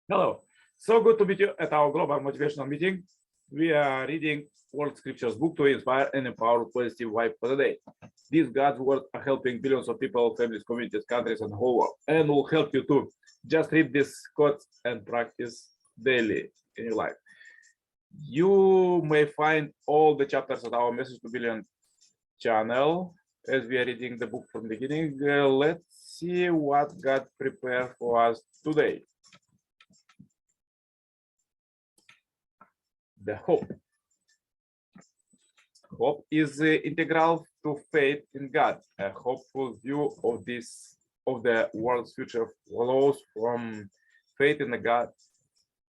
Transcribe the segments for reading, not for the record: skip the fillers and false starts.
Hello. So good to meet you at our global motivational meeting. We are reading World Scriptures book to inspire and empower positive vibe for the day. These God's words are helping billions of people, families, communities, countries, and the whole world, and will help you too. Just read these quotes and practice daily in your life. You may find all the chapters at our Message to Billion channel as we are reading the book from the beginning. Let's see what God prepared for us today. The hope. Hope is integral to faith in God. A hopeful view of the world's future follows from faith in the God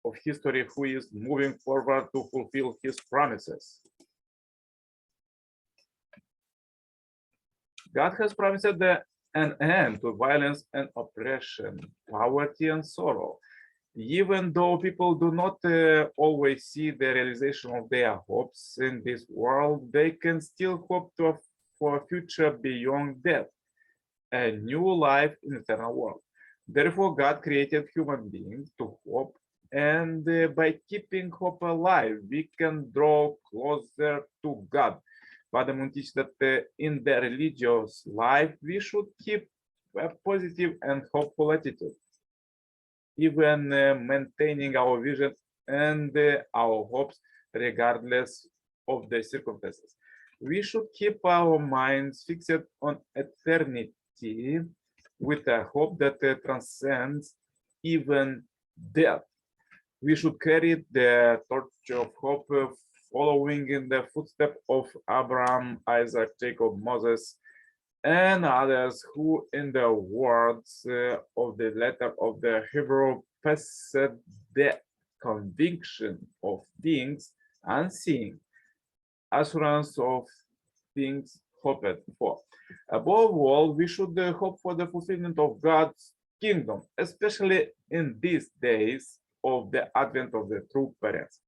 of history who is moving forward to fulfill his promises. God has promised an end to violence and oppression, poverty and sorrow. Even though people do not always see the realization of their hopes in this world, they can still hope for a future beyond death, a new life in the eternal world. Therefore, God created human beings to hope, and by keeping hope alive, we can draw closer to God. Father Moon teaches that in the religious life, we should keep a positive and hopeful attitude, even maintaining our vision and our hopes regardless of the circumstances. We should keep our minds fixed on eternity with a hope that transcends even death. We should carry the torch of hope, following in the footsteps of Abraham, Isaac, Jacob, Moses, and others who, in the words of the letter of the Hebrew, possessed the conviction of things unseen, assurance of things hoped for. Above all, we should hope for the fulfillment of God's kingdom, especially in these days of the advent of the true parents.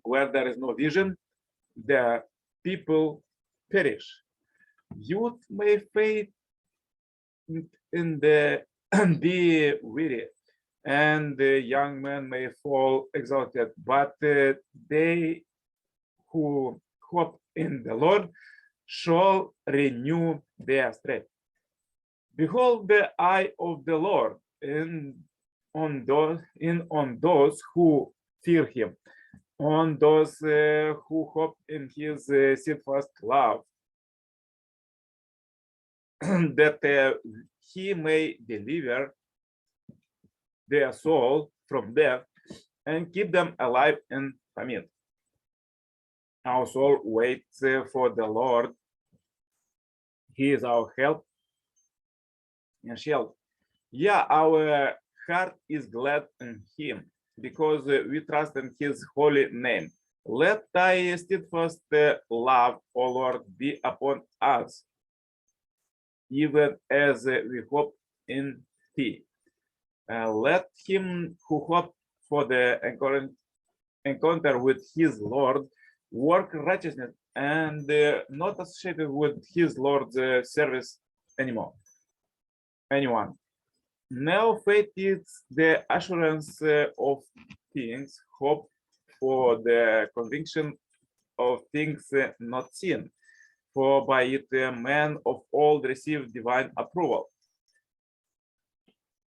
Where there is no vision, the people perish. Youth may fade in the be weary, and the young men may fall exhausted, but they who hope in the Lord shall renew their strength. Behold the eye of the Lord on those who fear him, on those who hope in his steadfast love, that he may deliver their soul from death and keep them alive in famine. Our soul waits for the Lord. He is our help and shield. Yeah, our heart is glad in him because we trust in his holy name. Let thy steadfast love, O Lord, be upon us, even as we hope in thee. Let him who hope for the encounter with his Lord work righteousness and not associated with his Lord's service anymore. Anyone. Now faith is the assurance of things, hope for the conviction of things not seen. For by it men of old received divine approval.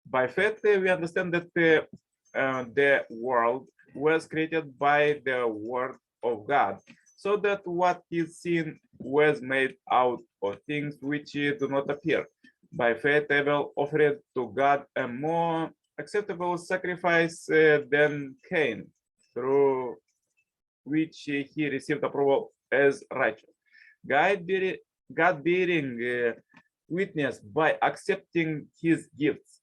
By faith, we understand that the world was created by the word of God, so that what is seen was made out of things which do not appear. By faith, Abel offered to God a more acceptable sacrifice than Cain, through which he received approval as righteous. God bearing witness by accepting his gifts.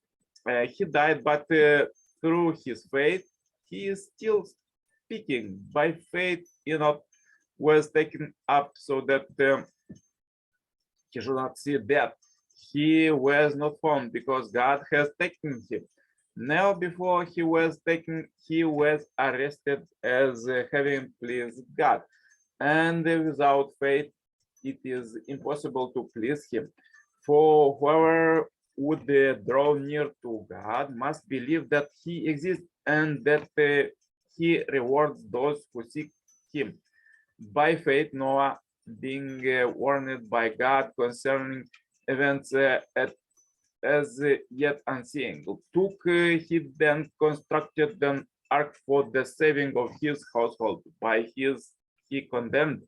He died, but through his faith, he is still speaking. By faith, Enoch was taken up so that he should not see death. He was not found because God has taken him. Now, before he was taken, he was arrested as having pleased God. And without faith, it is impossible to please him. For whoever would draw near to God must believe that he exists and that he rewards those who seek him. By faith, Noah, being warned by God concerning events as yet unseen, took he then constructed an ark for the saving of his household. By his he condemned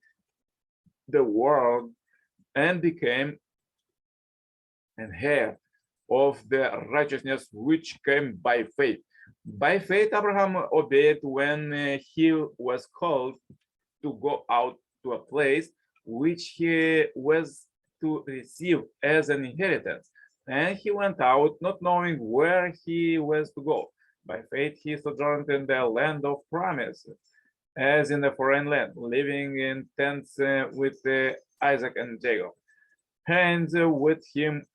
the world and became an heir of the righteousness which came by faith. By faith, Abraham obeyed when he was called to go out to a place which he was to receive as an inheritance. And he went out not knowing where he was to go. By faith, he sojourned in the land of promise, as in a foreign land, living in tents with Isaac and Jacob, and with him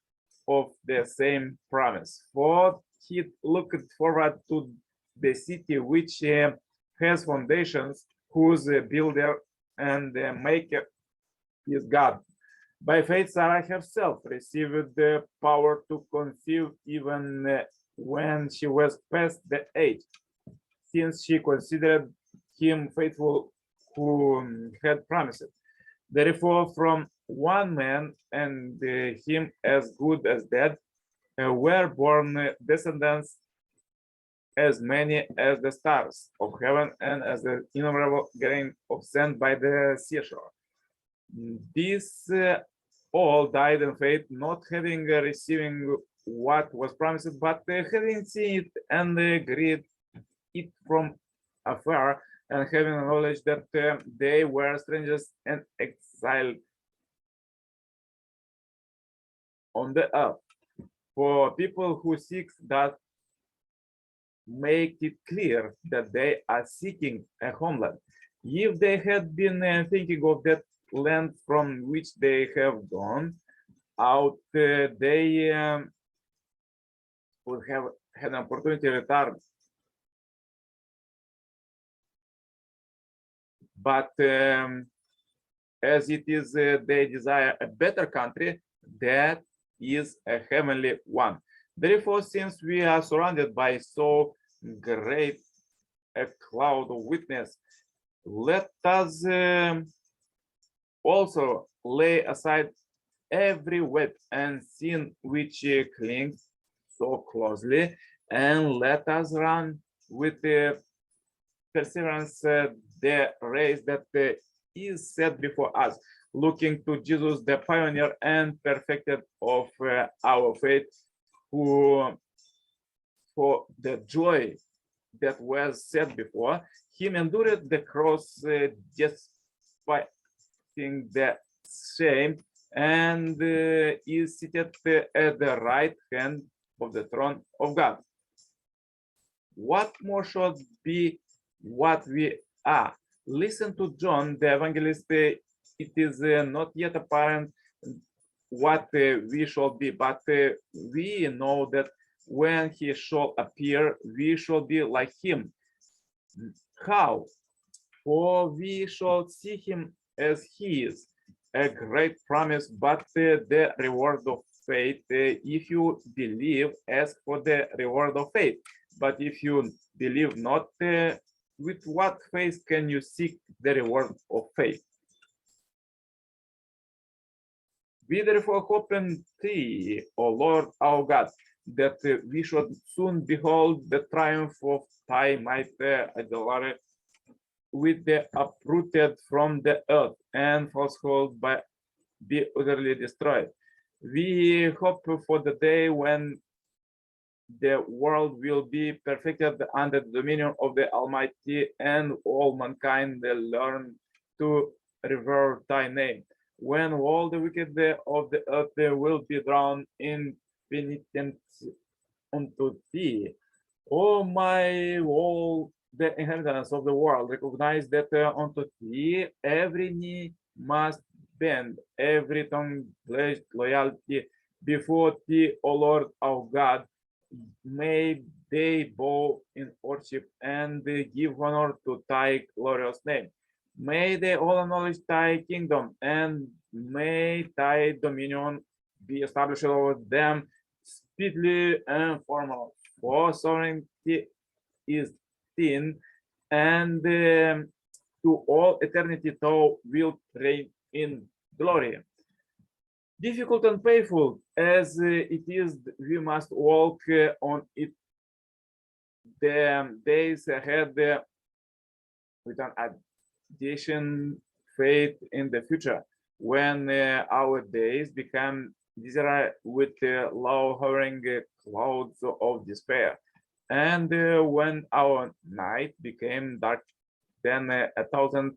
of the same promise. For he looked forward to the city which has foundations, whose builder and maker is God. By faith, Sarah herself received the power to conceive even when she was past the age, since she considered him faithful who had promised. Therefore, from one man and him as good as dead were born descendants as many as the stars of heaven and as the innumerable grain of sand by the seashore. These all died in faith, not having receiving what was promised, but having seen it and agreed it from afar, and having knowledge that they were strangers and exiled on the earth. For people who seek that, make it clear that they are seeking a homeland. If they had been thinking of that land from which they have gone out, they would have had an opportunity to return. But as it is, they desire a better country that is a heavenly one. Therefore, since we are surrounded by so great a cloud of witness, let us also lay aside every weight and sin which clings so closely, and let us run with perseverance the race that is set before us, looking to Jesus, the pioneer and perfecter of our faith, who for the joy that was set before him endured the cross, despising the shame, and is seated at the right hand of the throne of God. What more should be what we are? Listen to John the evangelist. It is not yet apparent what we shall be, but we know that when he shall appear, we shall be like him. How? For we shall see him as he is. A great promise, but the reward of faith. If you believe, ask for the reward of faith. But if you believe not, with what faith can you seek the reward of faith? We therefore hope in thee, O Lord our God, that we should soon behold the triumph of thy might, idolatry, with the uprooted from the earth, and falsehood by be utterly destroyed. We hope for the day when the world will be perfected under the dominion of the Almighty, and all mankind will learn to revere thy name, when all the wicked of the earth will be drawn in penitence unto thee. O my, all the inhabitants of the world, recognize that unto thee every knee must bend, every tongue pledge loyalty before thee, O Lord our God. May they bow in worship and give honor to thy glorious name. May they all acknowledge thy kingdom, and may thy dominion be established over them speedily and formal. For sovereignty is thin, and to all eternity thou wilt reign in glory. Difficult and painful as it is, we must walk on it the days ahead with an addition faith in the future, when our days become desire with low hovering clouds of despair, and when our night became dark than a thousand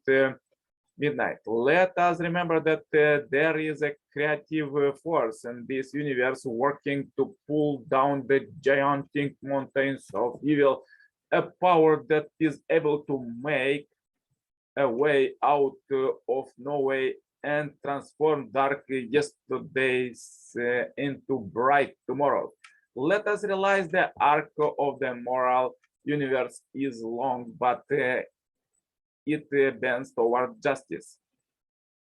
midnight. Let us remember that there is a creative force in this universe working to pull down the gigantic mountains of evil, a power that is able to make a way out of no way and transform dark yesterdays into bright tomorrow. Let us realize the arc of the moral universe is long, but it bends toward justice.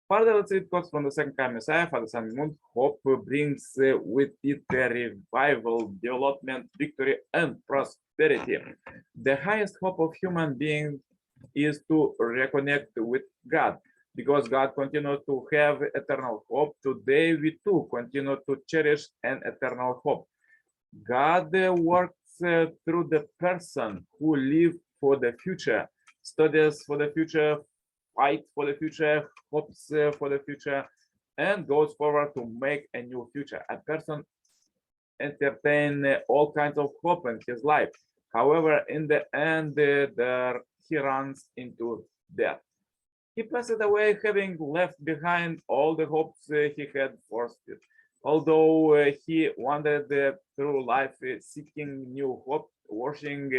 Further, it quotes from the second coming Messiah, Father, Son, and Moon. Hope brings with it a revival, development, victory, and prosperity. The highest hope of human beings is to reconnect with God, because God continues to have eternal hope. Today, we too continue to cherish an eternal hope. God works through the person who lives for the future, studies for the future, fight for the future, hopes for the future, and goes forward to make a new future. A person entertain all kinds of hope in his life. However, in the end, he runs into death. He passed away having left behind all the hopes he had fostered. Although he wandered through life seeking new hope, wishing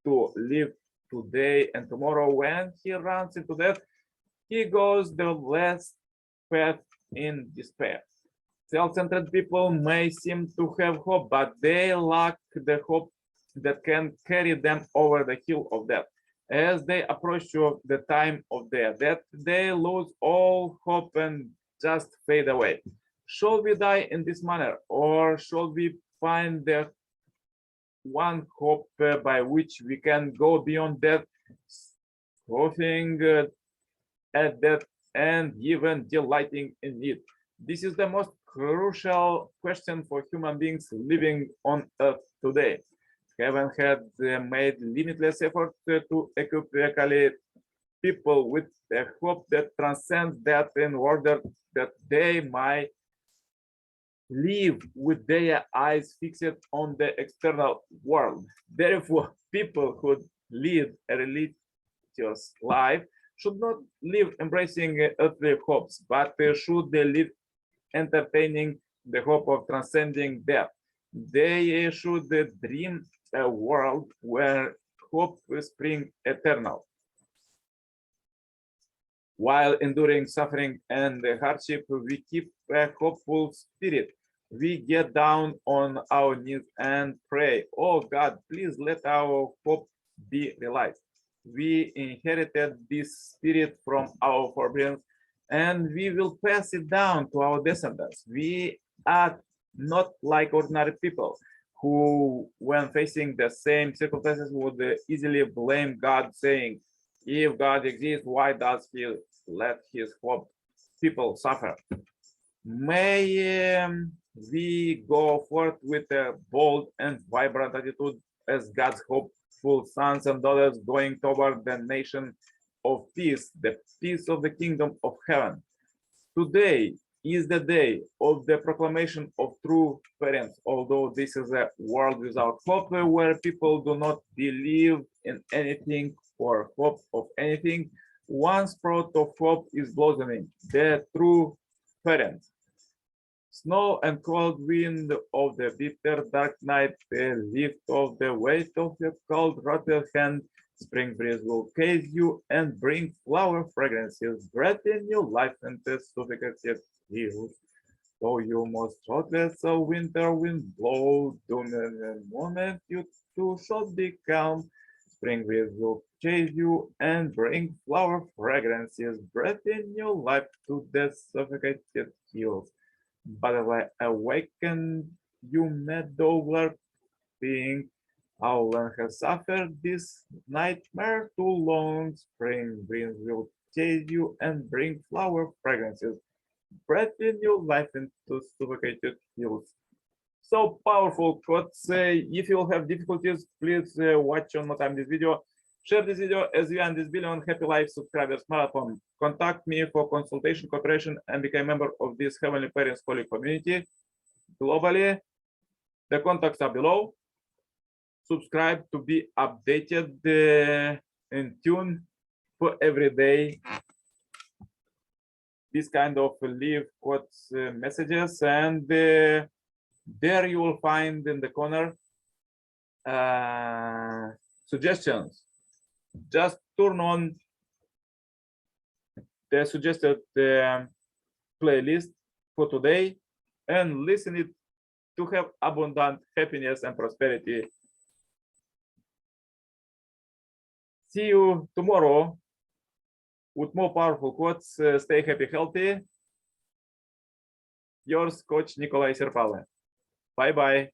to live today and tomorrow, when he runs into death, he goes the last path in despair. Self-centered people may seem to have hope, but they lack the hope that can carry them over the hill of death. As they approach the time of their death, they lose all hope and just fade away. Shall we die in this manner, or shall we find the one hope by which we can go beyond death, scoffing at death and even delighting in it? This is the most crucial question for human beings living on earth today. Heaven had made limitless effort to equip people with a hope that transcends death in order that they might live with their eyes fixed on the external world. Therefore, people who lead a religious life should not live embracing earthly hopes, but should live entertaining the hope of transcending death. They should dream a world where hope springs eternal. While enduring suffering and hardship, we keep a hopeful spirit. We get down on our knees and pray, "Oh God, please let our hope be realized." We inherited this spirit from our forebears, and we will pass it down to our descendants. We are not like ordinary people who, when facing the same circumstances, would easily blame God, saying, "If God exists, why does he let his people suffer?" May we go forth with a bold and vibrant attitude as God's hopeful sons and daughters going toward the nation of peace, the peace of the kingdom of heaven. Today is the day of the proclamation of true parents, although this is a world without hope, where people do not believe in anything or hope of anything. One sprout of hope is blossoming, the true parents. Snow and cold wind of the bitter dark night lift off the weight of your cold rotten hand. Spring breeze will case you and bring flower fragrances, breath in new life and suffocated hills. So you must thoughtless of winter wind blow, doom and the moment you too shall be calm. Spring breeze will chase you and bring flower fragrances, breath in new life to the suffocated hills. But I awaken you meadow lark being. Our land has suffered this nightmare too long. Spring winds will chase you and bring flower fragrances, breathing new life into suffocated hills. So powerful quotes. If you have difficulties, please watch one more time this video. Share this video as we end this billion happy life subscribers marathon. Contact me for consultation, cooperation, and become a member of this Heavenly Parents Holy community globally. The contacts are below. Subscribe to be updated and tuned for every day this kind of live quotes messages, and there you will find in the corner suggestions. Just turn on the suggested playlist for today and listen it to have abundant happiness and prosperity. See you tomorrow with more powerful quotes. Stay happy, healthy. Yours, Coach Nikolai Serpale. Bye-bye.